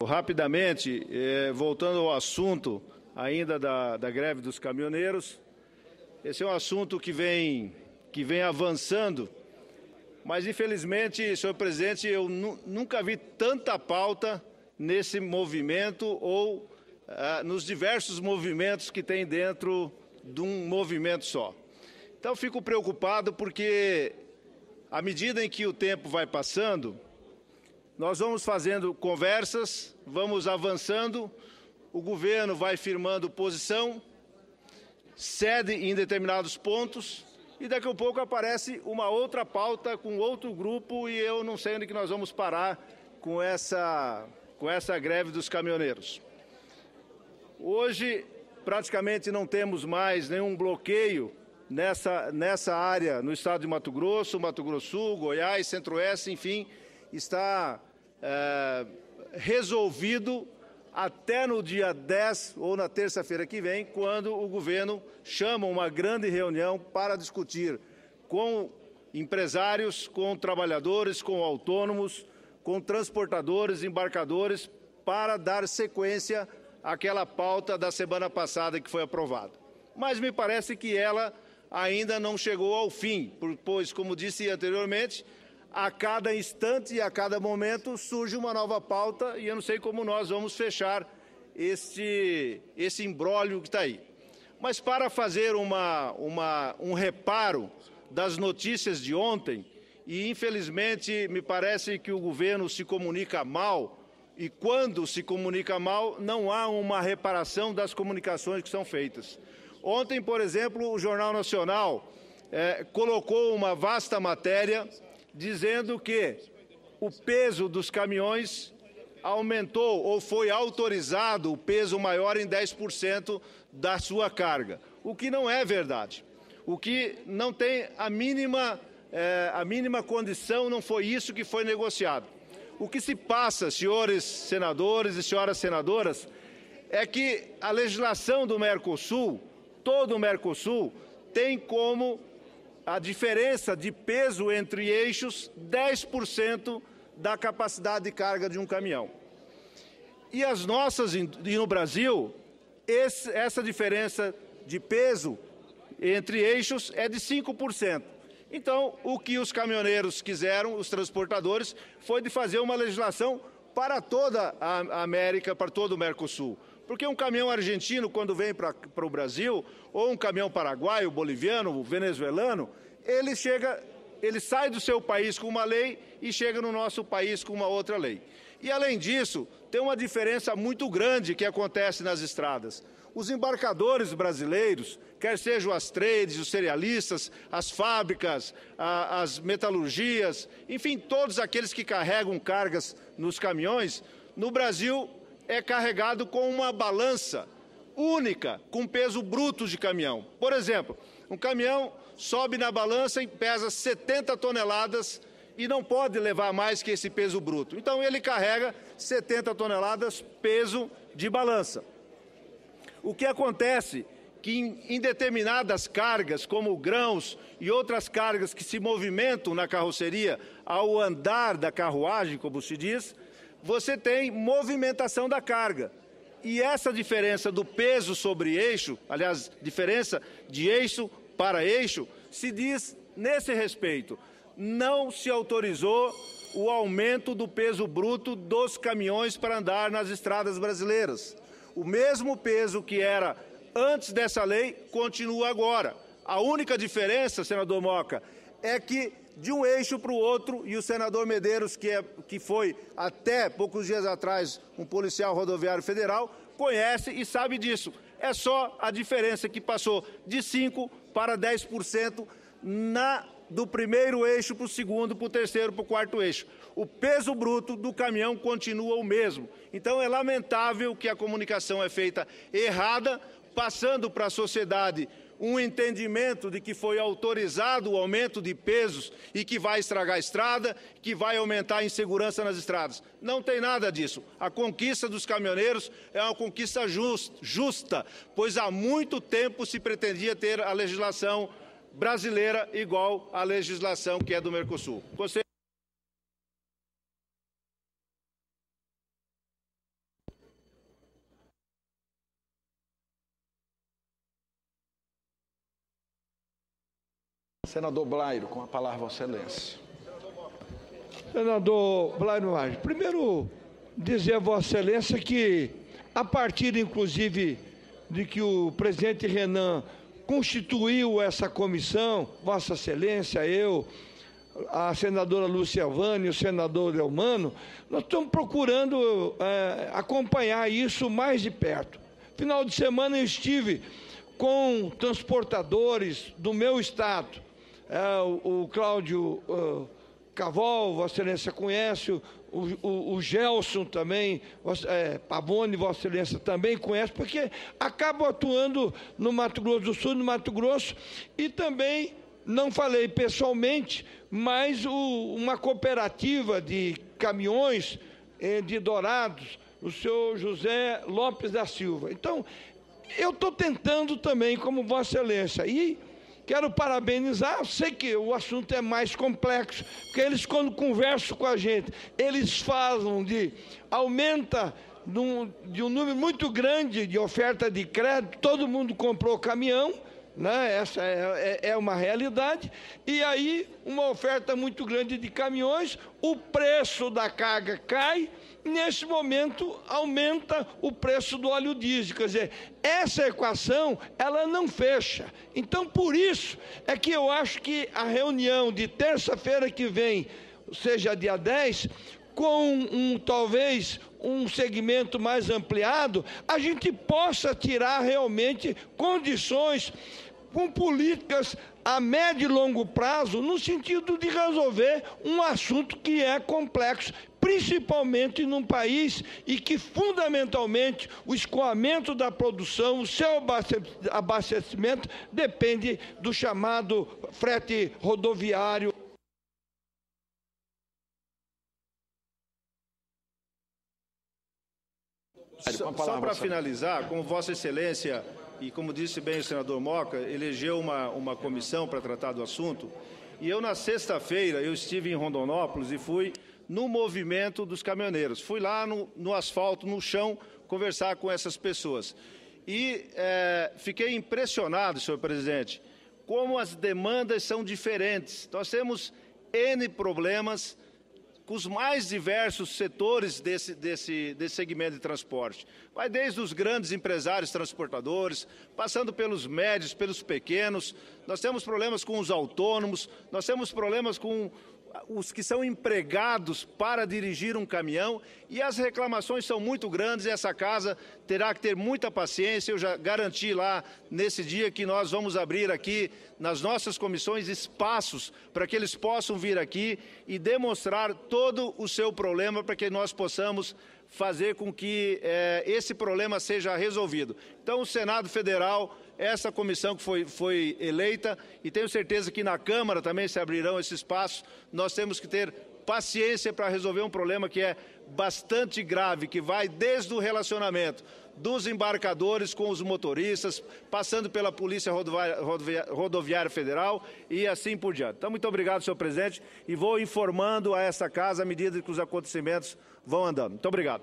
Rapidamente, voltando ao assunto ainda da greve dos caminhoneiros, esse é um assunto que vem avançando, mas infelizmente, senhor presidente, eu nunca vi tanta pauta nesse movimento ou nos diversos movimentos que tem dentro de um movimento só. Então, fico preocupado porque, à medida em que o tempo vai passando, nós vamos fazendo conversas, vamos avançando, o governo vai firmando posição, cede em determinados pontos e daqui a pouco aparece uma outra pauta com outro grupo e eu não sei onde que nós vamos parar com essa greve dos caminhoneiros. Hoje, praticamente não temos mais nenhum bloqueio nessa área no estado de Mato Grosso do Sul, Goiás, Centro-Oeste, enfim, está resolvido até no dia 10 ou na terça-feira que vem, quando o governo chama uma grande reunião para discutir com empresários, com trabalhadores, com autônomos, com transportadores, embarcadores, para dar sequência àquela pauta da semana passada que foi aprovada. Mas me parece que ela ainda não chegou ao fim, pois, como disse anteriormente, a cada instante e a cada momento surge uma nova pauta e eu não sei como nós vamos fechar esse imbróglio que está aí. Mas para fazer um reparo das notícias de ontem, e infelizmente me parece que o governo se comunica mal, e quando se comunica mal, não há uma reparação das comunicações que são feitas. Ontem, por exemplo, o Jornal Nacional colocou uma vasta matéria dizendo que o peso dos caminhões aumentou ou foi autorizado o peso maior em 10% da sua carga, o que não é verdade. O que não tem a mínima condição, não foi isso que foi negociado. O que se passa, senhores senadores e senhoras senadoras, é que a legislação do Mercosul, todo o Mercosul, tem como a diferença de peso entre eixos 10% da capacidade de carga de um caminhão. E no Brasil, essa diferença de peso entre eixos é de 5%. Então, o que os caminhoneiros quiseram, os transportadores, foi de fazer uma legislação para toda a América, para todo o Mercosul. Porque um caminhão argentino, quando vem para o Brasil, ou um caminhão paraguaio, boliviano, venezuelano, ele sai do seu país com uma lei e chega no nosso país com uma outra lei. E, além disso, tem uma diferença muito grande que acontece nas estradas. Os embarcadores brasileiros, quer sejam as trades, os cerealistas, as fábricas, as metalurgias, enfim, todos aqueles que carregam cargas nos caminhões, no Brasil é carregado com uma balança única, com peso bruto de caminhão. Por exemplo, um caminhão sobe na balança e pesa 70 toneladas e não pode levar mais que esse peso bruto. Então, ele carrega 70 toneladas peso de balança. O que acontece que em determinadas cargas, como grãos e outras cargas que se movimentam na carroceria ao andar da carruagem, como se diz, você tem movimentação da carga. E essa diferença do peso sobre eixo, aliás, diferença de eixo para eixo, se diz nesse respeito. Não se autorizou o aumento do peso bruto dos caminhões para andar nas estradas brasileiras. O mesmo peso que era antes dessa lei continua agora. A única diferença, senador Moca, é que de um eixo para o outro, e o senador Medeiros, que foi até poucos dias atrás um policial rodoviário federal, conhece e sabe disso. É só a diferença que passou de 5% para 10% do primeiro eixo para o segundo, para o terceiro, para o quarto eixo. O peso bruto do caminhão continua o mesmo. Então, é lamentável que a comunicação é feita errada, passando para a sociedade um entendimento de que foi autorizado o aumento de pesos e que vai estragar a estrada, que vai aumentar a insegurança nas estradas. Não tem nada disso. A conquista dos caminhoneiros é uma conquista justa, pois há muito tempo se pretendia ter a legislação brasileira igual à legislação que é do Mercosul. Senador Blairo, com a palavra, Vossa Excelência. Senador Blairo Maggi, primeiro dizer a Vossa Excelência que, a partir, inclusive, de que o presidente Renan constituiu essa comissão, Vossa Excelência, eu, a senadora Lúcia Vani, o senador Delmano, nós estamos procurando acompanhar isso mais de perto. Final de semana eu estive com transportadores do meu estado, o Cláudio Cavol, Vossa Excelência conhece, o Gelson também, Pavone, Vossa Excelência também conhece, porque acabo atuando no Mato Grosso do Sul, no Mato Grosso, e também, não falei pessoalmente, mas uma cooperativa de caminhões de Dourados, o senhor José Lopes da Silva. Então, eu estou tentando também, como Vossa Excelência, e quero parabenizar, sei que o assunto é mais complexo, porque eles, quando conversam com a gente, eles falam de aumenta de um número muito grande de oferta de crédito, todo mundo comprou caminhão, né? Essa é uma realidade, e aí uma oferta muito grande de caminhões, o preço da carga cai, nesse momento aumenta o preço do óleo diesel, quer dizer, essa equação ela não fecha. Então, por isso é que eu acho que a reunião de terça-feira que vem, seja dia 10, com talvez um segmento mais ampliado, a gente possa tirar realmente condições com políticas a médio e longo prazo, no sentido de resolver um assunto que é complexo, principalmente num país e que, fundamentalmente, o escoamento da produção, o seu abastecimento, depende do chamado frete rodoviário. Só para finalizar, como Vossa Excelência e como disse bem o senador Moca, elegeu uma comissão para tratar do assunto, e eu na sexta-feira eu estive em Rondonópolis e fui no movimento dos caminhoneiros. Fui lá no asfalto, no chão, conversar com essas pessoas. E fiquei impressionado, senhor presidente, como as demandas são diferentes. Nós temos N problemas com os mais diversos setores desse segmento de transporte. Vai desde os grandes empresários transportadores, passando pelos médios, pelos pequenos. Nós temos problemas com os autônomos, nós temos problemas com os que são empregados para dirigir um caminhão, e as reclamações são muito grandes, e essa casa terá que ter muita paciência. Eu já garanti lá nesse dia que nós vamos abrir aqui nas nossas comissões espaços para que eles possam vir aqui e demonstrar todo o seu problema, para que nós possamos fazer com que esse problema seja resolvido. Então, o Senado Federal, essa comissão que foi eleita, e tenho certeza que na Câmara também se abrirão esses espaços, nós temos que ter paciência para resolver um problema que é bastante grave, que vai desde o relacionamento dos embarcadores com os motoristas, passando pela Polícia Rodoviária Federal e assim por diante. Então, muito obrigado, senhor presidente, e vou informando a essa casa à medida que os acontecimentos vão andando. Muito obrigado.